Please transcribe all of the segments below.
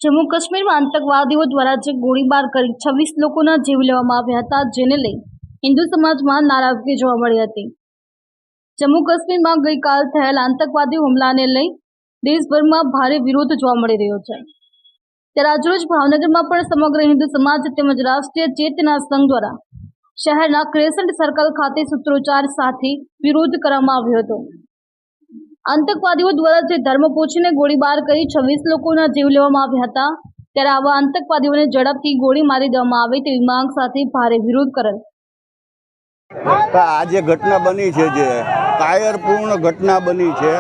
जम्मू काश्मीर में आतंकवादियों द्वारा जो गोळीबार कर 26 लोगोना जीव लेवामां આવ્યા હતા, જેને લઈ हिंदू समाज में नाराजगी जोवा मळी हती। जम्मू काश्मीर में गईकाल थयेल आतंकवादी हुमलाने लई देशभर में भारे विरोध जोवा मळी रह्यो छे। त्यारे આજરોજ भावनगर में पण समग्र हिंदू समाज तेमज राष्ट्रीय चेतना संघ द्वारा शहरना क्रेसेंट सर्कल खाते सूत्रोच्चार साथे विरोध करवामां આવ્યો હતો। आतंकवादियों द्वारा जे धर्मपोछीने गोळीबार करी 26 लोकोना जीव लेवामां આવ્યા હતા, त्यारे आवा आतंकवादियोने झड़पथी गोळी मारी देवामां आवे तेवी मांग साथे भारे विरोध करेल। आज घटना बनी है, जे कायरपूर्ण घटना बनी है,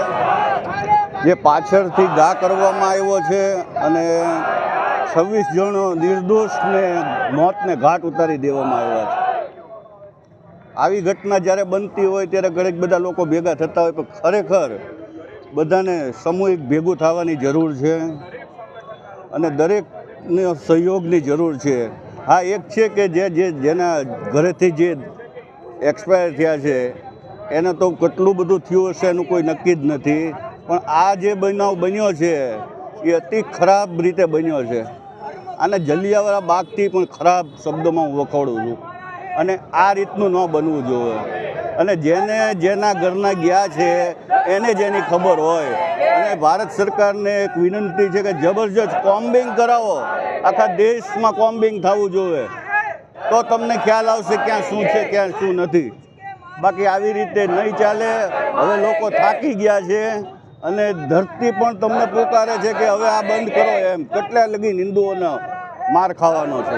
जे पाछळथी घा करवामां आव्यो छे अने 26 जणो निर्दोष ने मौत ने घाट उतारी देवामां आव्या छे। આવી ઘટના જ્યારે બનતી હોય ત્યારે ઘણી બધા લોકો ભેગા થતા હોય, પણ ખરેખર બધાને સામૂહિક ભેગું થવાની જરૂર છે અને દરેકને સહયોગની જરૂર છે। હા, એક છે કે જેના ઘરેથી જે એક્સપાયર થયા છે એને તો કેટલું બધું થયું હશે એનું કોઈ નક્કી જ નથી, પણ આ જે બનાવ બન્યો છે એ અતિ ખરાબ રીતે બન્યો છે। આને જલિયાવાલા બાગથી પણ ખરાબ શબ્દોમાં હું વખોડું છું અને આ રીતનું ન બનવું જોઈએ। અને જેના ઘરના ગયા છે એને જેની ખબર હોય, અને ભારત સરકારને એક વિનંતી છે કે જબરજસ્ત કોમ્બિંગ કરાવો, આખા દેશમાં કોમ્બિંગ થવું જોઈએ, તો તમને ખ્યાલ આવશે ક્યાં શું છે ક્યાં શું નથી। બાકી આવી રીતે નહીં ચાલે। હવે લોકો થાકી ગયા છે અને ધરતી પણ તમને પુકારે છે કે હવે આ બંધ કરો, એમ કેટલા લગી હિન્દુઓનો માર ખાવાનો છે।